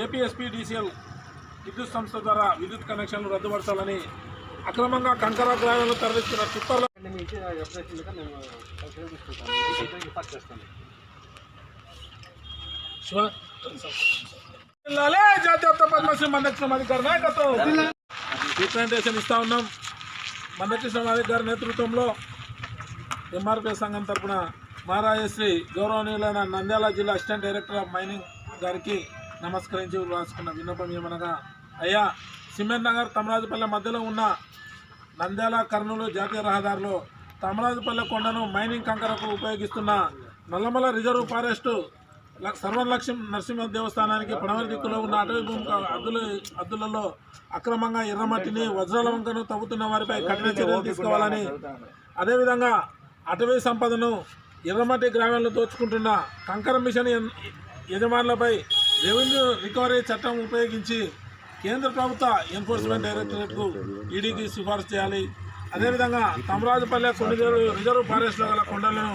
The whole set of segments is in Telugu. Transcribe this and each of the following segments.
ఏపీఎస్పీడీసీఎల్ విద్యుత్ సంస్థ ద్వారా విద్యుత్ కనెక్షన్లు రద్దుపరచాలని అక్రమంగా కంకర గ్రామాలను తరలిస్తున్న టిప్పర్ల జాతీయ పద్మశ్రీ మందకృష్ణ మాదిక్ గారి నాయకత్వం రిప్రజెంటేషన్ ఇస్తా ఉన్నాం. మందకృష్ణ మాదిక్ గారి నేతృత్వంలో ఎంఆర్పీఎస్ సంఘం తరఫున మహారాజశ్రీ గౌరవనీయులైన నంద్యాల జిల్లా అసిస్టెంట్ డైరెక్టర్ ఆఫ్ మైనింగ్ గారికి నమస్కరించి రాసుకున్న విన్నపం ఏమనగా, అయ్యా, సిమెంట్ నగర్ తమరాజుపల్లె మధ్యలో ఉన్న నంద్యాల కర్నూలు జాతీయ రహదారిలో తమరాజుపల్లె కొండను మైనింగ్ కంకరకు ఉపయోగిస్తున్న నల్లమల రిజర్వ్ ఫారెస్టు సర్వలక్ష్మి నరసింహ దేవస్థానానికి పడమర దిక్కులో ఉన్న అటవీ భూమి అద్దులలో అక్రమంగా ఎర్రమట్టిని వజ్రాల వంకను తవ్వుతున్న వారిపై కఠిన చర్యలు తీసుకోవాలని, అదేవిధంగా అటవీ సంపదను ఎర్రమట్టి గ్రామాలను దోచుకుంటున్న కంకర మిషన్ యజమానులపై రెవెన్యూ రికవరీ చట్టం ఉపయోగించి కేంద్ర ప్రభుత్వ ఎన్ఫోర్స్మెంట్ డైరెక్టరేట్కు ఈడీకి సిఫార్సు చేయాలి. అదేవిధంగా తమరాజుపల్లె కొన్ని రిజర్వ్ ఫారెస్ట్లో గల కొండలను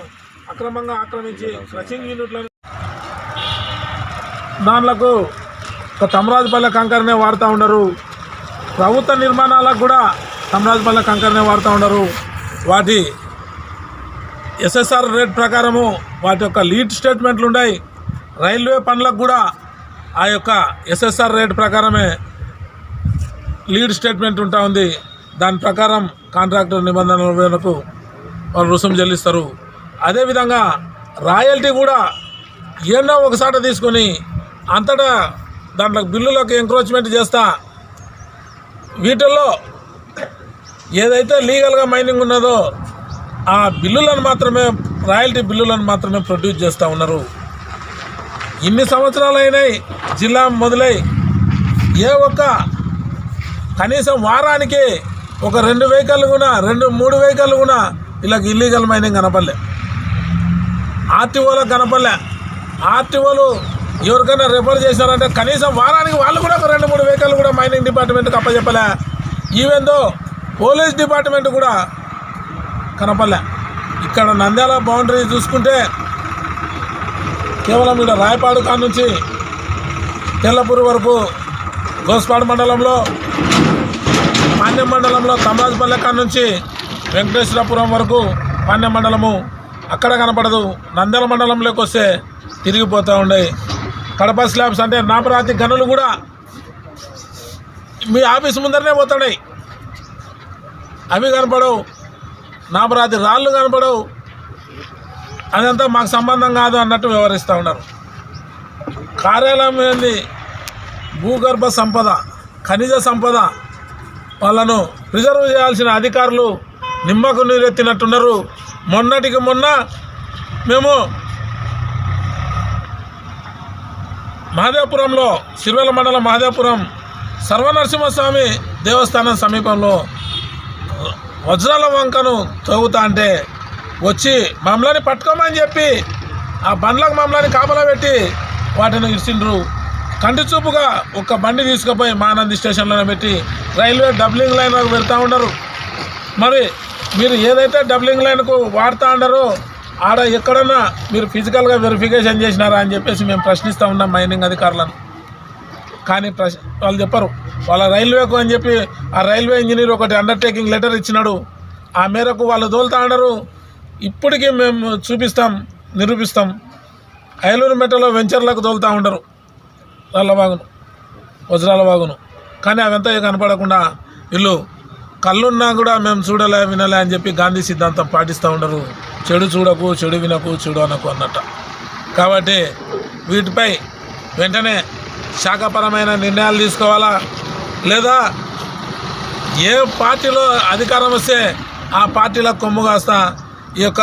అక్రమంగా ఆక్రమించి క్రషింగ్ యూనిట్లను దానిలకు తమరాజుపల్లె కంకరనే వాడుతూ ఉండరు. ప్రభుత్వ నిర్మాణాలకు కూడా తమరాజుపల్లె కంకరనే వాడుతూ ఉండరు. వాటి ఎస్ఎస్ఆర్ రేట్ ప్రకారము వాటి యొక్క లీడ్ స్టేట్మెంట్లు ఉన్నాయి. రైల్వే పనులకు కూడా ఆ యొక్క ఎస్ఎస్ఆర్ రేట్ ప్రకారమే లీడ్ స్టేట్మెంట్ ఉంటా ఉంది. దాని ప్రకారం కాంట్రాక్టర్ నిబంధనల మేరకు వాళ్ళు రుసుము చెల్లిస్తారు. అదేవిధంగా రాయల్టీ కూడా ఎన్నో ఒకసారి తీసుకొని అంతటా దాంట్లో బిల్లులకు ఎంక్రోచ్మెంట్ చేస్తా వీటిల్లో ఏదైతే లీగల్గా మైనింగ్ ఉన్నదో ఆ బిల్లులను మాత్రమే, రాయల్టీ బిల్లులను మాత్రమే ప్రొడ్యూస్ చేస్తూ ఉన్నారు. ఇన్ని సంవత్సరాలు అయినాయి జిల్లా మొదలై ఏ ఒక్క కనీసం వారానికి ఒక 2 వెహికల్ కూడా 2-3 వెహికల్ కూడా ఇలా ఇల్లీగల్ మైనింగ్ కనపడలే. ఆర్టీఓలకు కనపడలే. ఆర్టీఓలు ఎవరికైనా రిఫర్ చేశారంటే కనీసం వారానికి వాళ్ళు కూడా ఒక 2-3 వెహికల్ కూడా మైనింగ్ డిపార్ట్మెంట్కి అప్పచెప్పలే. ఈవెందో పోలీస్ డిపార్ట్మెంట్ కూడా కనపడలే. ఇక్కడ నంద్యాల బౌండరీ చూసుకుంటే కేవలం ఇక్కడ రాయపాడు కాడ నుంచి తెల్లపూరు వరకు గోస్పాడు మండలంలో, పాండ్యం మండలంలో తమరాజుపల్లె కాడ నుంచి వెంకటేశ్వరపురం వరకు పాండ్యం మండలము అక్కడ కనపడదు. నంద్యాల మండలంలోకి వస్తే తిరిగిపోతూ ఉన్నాయి. కడప స్లాబ్స్ అంటే నాపరాతి గనులు కూడా మీ ఆఫీస్ ముందరనే పోతున్నాయి. అవి కనపడవు. నాపరాతి రాళ్ళు కనపడవు. అదంతా మాకు సంబంధం కాదు అన్నట్టు వ్యవహరిస్తూ ఉన్నారు. కార్యాలయం ఏంది? భూగర్భ సంపద, ఖనిజ సంపద వాళ్ళను ప్రిజర్వ్ చేయాల్సిన అధికారులు నిమ్మకు నీరెత్తినట్టున్నారు. మొన్నటికి మొన్న మేము మహదేవపురంలో, సిరివెల్ల మండలం మహదేవపురం సర్వనరసింహస్వామి దేవస్థానం సమీపంలో వజ్రాల వంకను తవ్వుతా అంటే వచ్చి మమ్మల్ని పట్టుకోమని చెప్పి ఆ బండ్లకు మమ్మల్ని కాపలా పెట్టి వాటిని ఇచ్చిండ్రు. కంటి చూపుగా ఒక బండి తీసుకుపోయి మహానంది స్టేషన్లోనే పెట్టి రైల్వే డబ్లింగ్ లైన్లకు పెడతా ఉండరు. మరి మీరు ఏదైతే డబ్లింగ్ లైన్కు వాడుతూ ఉండరో ఆడ ఎక్కడన్నా మీరు ఫిజికల్గా వెరిఫికేషన్ చేసినారా అని చెప్పేసి మేము ప్రశ్నిస్తూ ఉన్నాం మైనింగ్ అధికారులను. కానీ వాళ్ళు చెప్పరు. వాళ్ళ రైల్వేకు అని చెప్పి ఆ రైల్వే ఇంజనీర్ ఒకటి అండర్టేకింగ్ లెటర్ ఇచ్చినాడు. ఆ మేరకు వాళ్ళు తోలుతూ ఉండరు. ఇప్పటికీ మేము చూపిస్తాం, నిరూపిస్తాం. ఐలూరు మెట్టలో వెంచర్లకు తోలుతూ ఉండరు రాళ్ళ వాగును, వజ్రాల వాగును. కానీ అవంతా కనపడకుండా వీళ్ళు కళ్ళున్నా కూడా మేము చూడలే వినలే అని చెప్పి గాంధీ సిద్ధాంతం పాటిస్తూ ఉండరు. చెడు చూడకు, చెడు వినకు, చెడు అనకు అన్నట్ట. కాబట్టి వీటిపై వెంటనే శాఖపరమైన నిర్ణయాలు తీసుకోవాలా, లేదా ఏ పార్టీలో అధికారం వస్తే ఆ పార్టీలకు కొమ్ము కాస్తా ఈ యొక్క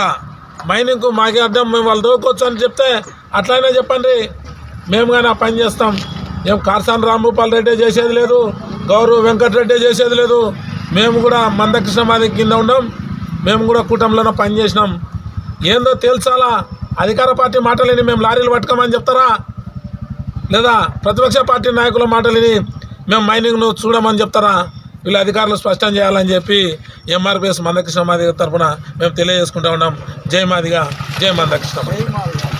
మైనింగ్కు మాకే అడ్డం, మేము వాళ్ళు దోకొచ్చు అని చెప్తే అట్లయినా చెప్పండి, మేము కానీ ఆ పని చేస్తాం. ఏం కార్సాన్ రాంభూపాల్ రెడ్డి చేసేది లేదు, గౌరవ్ వెంకటరెడ్డి చేసేది లేదు. మేము కూడా మందకృష్ణ మాదిక్ కింద ఉండం. మేము కూడా కూటమిలోనే పని చేసినాం. ఏందో తేల్చాలా. అధికార పార్టీ మాటలని మేము లారీలు పట్టుకోమని చెప్తారా, లేదా ప్రతిపక్ష పార్టీ నాయకుల మాటలని మేము మైనింగ్ను చూడమని చెప్తారా? వీళ్ళు అధికారులు స్పష్టం చేయాలని చెప్పి ఎంఆర్పీఎస్ మందకృష్ణ మాదిగ తరఫున మేము తెలియజేసుకుంటూ ఉన్నాం. జై మాదిగ, జై మందకృష్ణ.